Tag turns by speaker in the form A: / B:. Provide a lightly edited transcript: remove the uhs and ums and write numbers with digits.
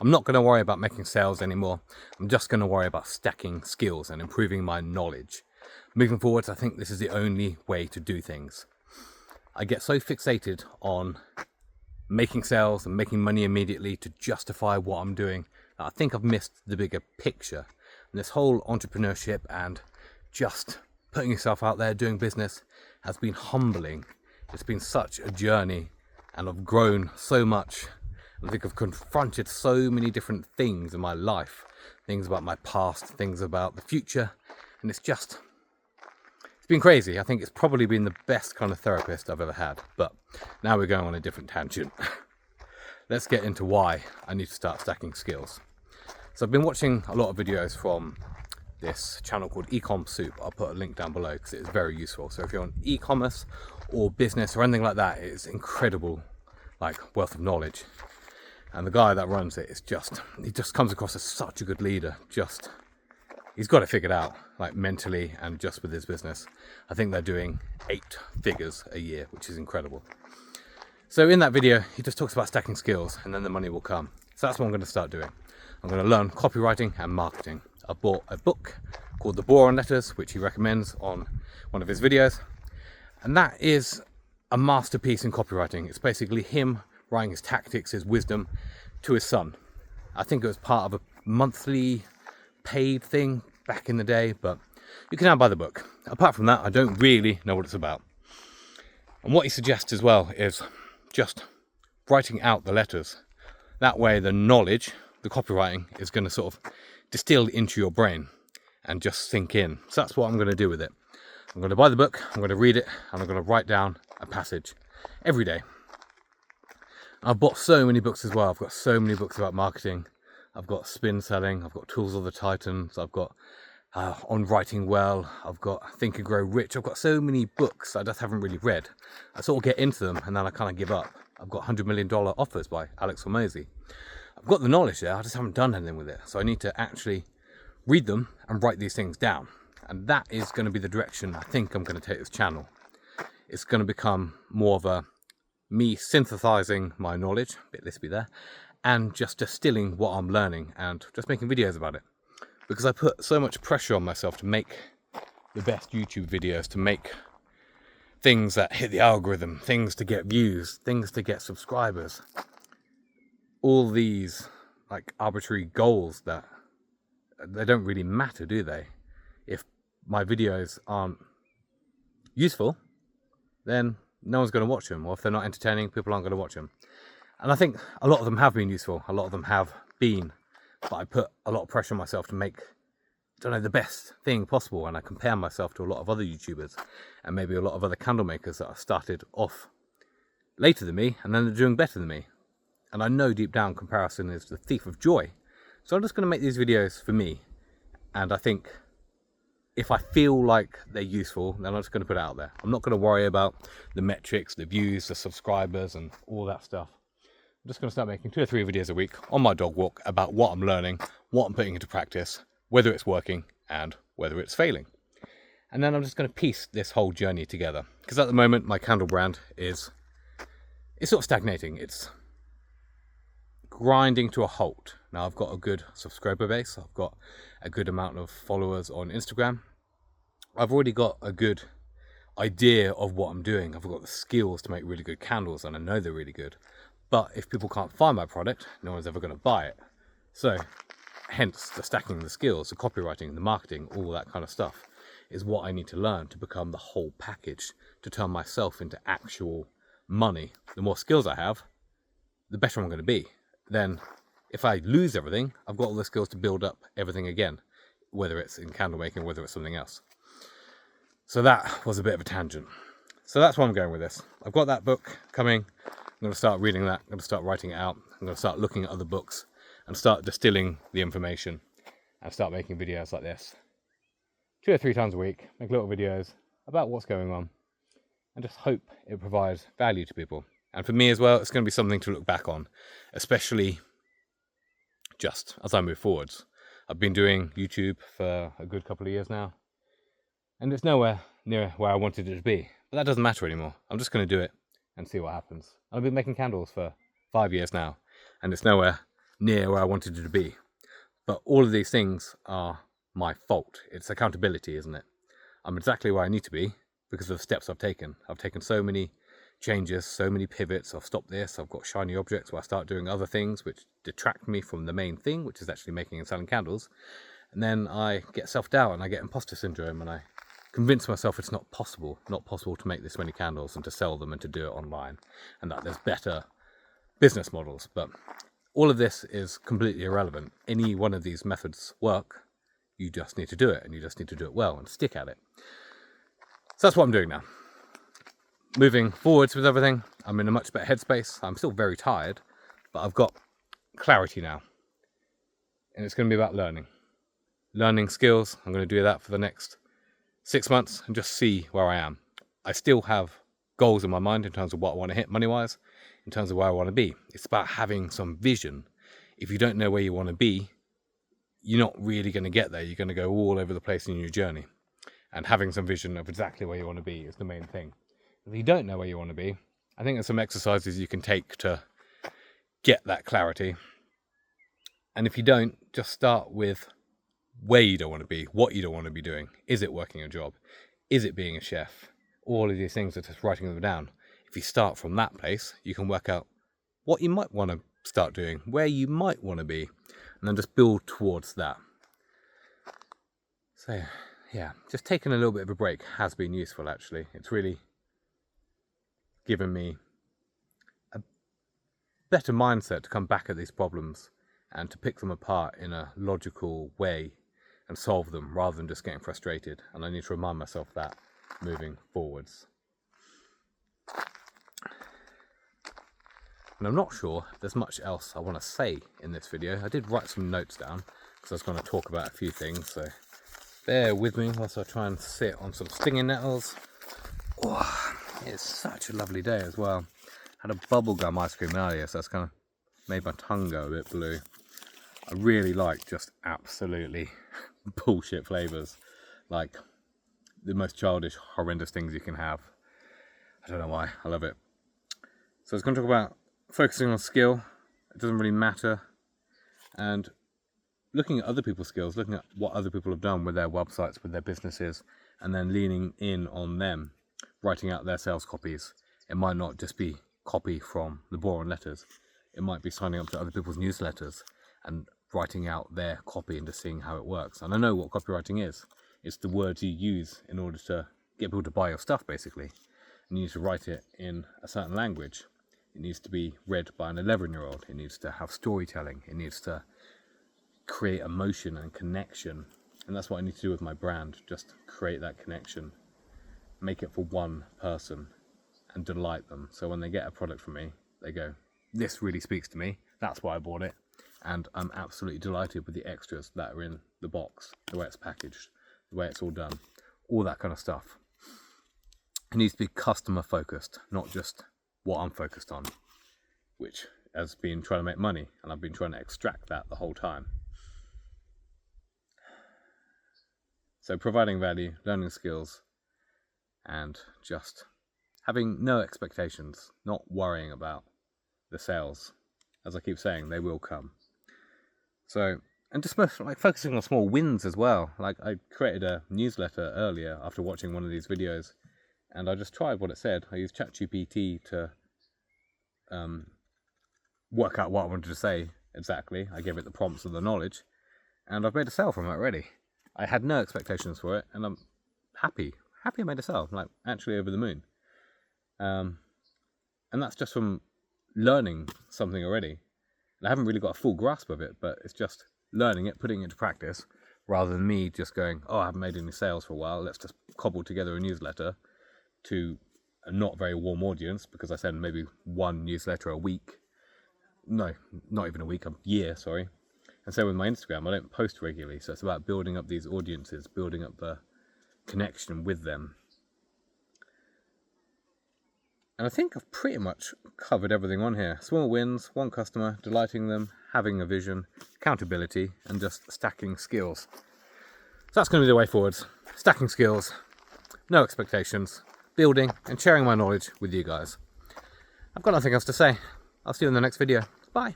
A: I'm not going to worry about making sales anymore. I'm just going to worry about stacking skills and improving my knowledge. Moving forwards, I think this is the only way to do things. I get so fixated on making sales and making money immediately to justify what I'm doing that I think I've missed the bigger picture. And this whole entrepreneurship and just putting yourself out there doing business has been humbling. It's been such a journey, and I've grown so much. I think I've confronted so many different things in my life, things about my past, things about the future, and it's been crazy. I think it's probably been the best kind of therapist I've ever had. But now we're going on a different tangent. Let's get into why I need to start stacking skills. So I've been watching a lot of videos from this channel called Ecom Soup. I'll put a link down below because it's very useful. So if you're on e-commerce or business or anything like that, it's incredible, like, wealth of knowledge. And the guy that runs it he just comes across as such a good leader. He's got it figured out, like, mentally and just with his business. I think they're doing 8 figures a year, which is incredible. So in that video, he just talks about stacking skills and then the money will come. So that's what I'm going to start doing. I'm going to learn copywriting and marketing. I bought a book called The Boron Letters, which he recommends on one of his videos. And that is a masterpiece in copywriting. It's basically him writing his tactics, his wisdom to his son. I think it was part of a monthly paid thing back in the day, but you can now buy the book. Apart from that, I don't really know what it's about. And what he suggests as well is just writing out the letters. That way the knowledge, the copywriting, is going to sort of distill into your brain and just sink in. So that's what I'm going to do with it. I'm going to buy the book, I'm going to read it, and I'm going to write down a passage every day. I've bought so many books as well. I've got so many books about marketing. I've got spin selling, I've got Tools of the Titans, I've got On Writing Well, I've got Think and Grow Rich. I've got so many books I just haven't really read. I sort of get into them and then I kind of give up. I've got $100 Million Offers by Alex Hormozy. I've got the knowledge there, I just haven't done anything with it. So I need to actually read them and write these things down. And that is going to be the direction I think I'm going to take this channel. It's going to become more of me synthesizing my knowledge, bit lispy there, and just distilling what I'm learning and just making videos about it. Because I put so much pressure on myself to make the best YouTube videos, to make things that hit the algorithm, things to get views, things to get subscribers. All these, like, arbitrary goals that they don't really matter, do they? If my videos aren't useful, then no one's going to watch them. Or if they're not entertaining, people aren't going to watch them. And I think a lot of them have been useful. A lot of them have been. But I put a lot of pressure on myself to make, the best thing possible. And I compare myself to a lot of other YouTubers and maybe a lot of other candle makers that have started off later than me and then they're doing better than me. And I know deep down comparison is the thief of joy. So I'm just going to make these videos for me. And I think if I feel like they're useful, then I'm just going to put it out there. I'm not going to worry about the metrics, the views, the subscribers and all that stuff. I'm just going to start making 2 or 3 videos a week on my dog walk about what I'm learning, what I'm putting into practice, whether it's working and whether it's failing. And then I'm just going to piece this whole journey together. Because at the moment, my candle brand it's sort of stagnating. It's grinding to a halt. Now I've got a good subscriber base. I've got a good amount of followers on Instagram. I've already got a good idea of what I'm doing. I've got the skills to make really good candles and I know they're really good. But if people can't find my product, no one's ever going to buy it. So hence the stacking the skills, the copywriting, the marketing, all that kind of stuff is what I need to learn to become the whole package, to turn myself into actual money. The more skills I have, the better I'm going to be. Then if I lose everything, I've got all the skills to build up everything again, whether it's in candle making, whether it's something else. So that was a bit of a tangent. So that's where I'm going with this. I've got that book coming. I'm going to start reading that. I'm going to start writing it out. I'm going to start looking at other books and start distilling the information and start making videos like this 2 or 3 times a week. Make little videos about what's going on and just hope it provides value to people. And for me as well, it's going to be something to look back on, especially just as I move forwards. I've been doing YouTube for a good couple of years now, and it's nowhere near where I wanted it to be. But that doesn't matter anymore. I'm just going to do it and see what happens. I've been making candles for 5 years now, and it's nowhere near where I wanted it to be. But all of these things are my fault. It's accountability, isn't it? I'm exactly where I need to be because of the steps I've taken. I've taken so many changes, so many pivots. I've stopped this. I've got shiny objects where I start doing other things which detract me from the main thing, which is actually making and selling candles. And then I get self-doubt and I get imposter syndrome and I convince myself it's not possible to make this many candles and to sell them and to do it online, and that there's better business models. But all of this is completely irrelevant. Any one of these methods work. You just need to do it, and you just need to do it well and stick at it. So that's what I'm doing now. Moving forwards with everything, I'm in a much better headspace. I'm still very tired, but I've got clarity now. And it's going to be about learning skills. I'm going to do that for the next 6 months and just see where I am. I still have goals in my mind in terms of what I want to hit money-wise, in terms of where I want to be. It's about having some vision. If you don't know where you want to be, you're not really going to get there. You're going to go all over the place in your journey. And having some vision of exactly where you want to be is the main thing. If you don't know where you want to be, I think there's some exercises you can take to get that clarity. And if you don't, just start with where you don't want to be, what you don't want to be doing. Is it working a job? Is it being a chef? All of these things are just writing them down. If you start from that place, you can work out what you might want to start doing, where you might want to be, and then just build towards that. So yeah, just taking a little bit of a break has been useful actually. It's really given me a better mindset to come back at these problems and to pick them apart in a logical way and solve them rather than just getting frustrated. And I need to remind myself that moving forwards. And I'm not sure if there's much else I want to say in this video. I did write some notes down because I was going to talk about a few things, so bear with me whilst I try and sit on some stinging nettles. Oh, it's such a lovely day as well. Had a bubblegum ice cream earlier, so that's kind of made my tongue go a bit blue. I really like just absolutely bullshit flavours, like the most childish, horrendous things you can have. I don't know why, I love it. So I was going to talk about focusing on skill. It doesn't really matter. And looking at other people's skills, looking at what other people have done with their websites, with their businesses, and then leaning in on them, writing out their sales copies. It might not just be copy from the boring letters. It might be signing up to other people's newsletters and writing out their copy and just seeing how it works. And I know what copywriting is. It's the words you use in order to get people to buy your stuff, basically. And you need to write it in a certain language. It needs to be read by an 11-year-old. It needs to have storytelling. It needs to create emotion and connection. And that's what I need to do with my brand. Just create that connection. Make it for one person and delight them. So when they get a product from me, they go, this really speaks to me. That's why I bought it. And I'm absolutely delighted with the extras that are in the box, the way it's packaged, the way it's all done, all that kind of stuff. It needs to be customer focused, not just what I'm focused on, which has been trying to make money, and I've been trying to extract that the whole time. So providing value, learning skills, and just having no expectations, not worrying about the sales. As I keep saying, they will come. So, and just like focusing on small wins as well. Like I created a newsletter earlier after watching one of these videos, and I just tried what it said. I used ChatGPT to work out what I wanted to say exactly. I gave it the prompts and the knowledge, and I've made a sale from it already. I had no expectations for it, and I'm happy I made a sale, like actually over the moon. And that's just from learning something already. And I haven't really got a full grasp of it, but it's just learning it, putting it into practice, rather than me just going, oh, I haven't made any sales for a while, let's just cobble together a newsletter to a not very warm audience, because I send maybe one newsletter a week. No, not even a week, a year, sorry. And so with my Instagram, I don't post regularly, so it's about building up these audiences, building up the connection with them. And I think I've pretty much covered everything on here. Small wins, one customer, delighting them, having a vision, accountability, and just stacking skills. So that's going to be the way forwards. Stacking skills, no expectations, building and sharing my knowledge with you guys. I've got nothing else to say. I'll see you in the next video. Bye.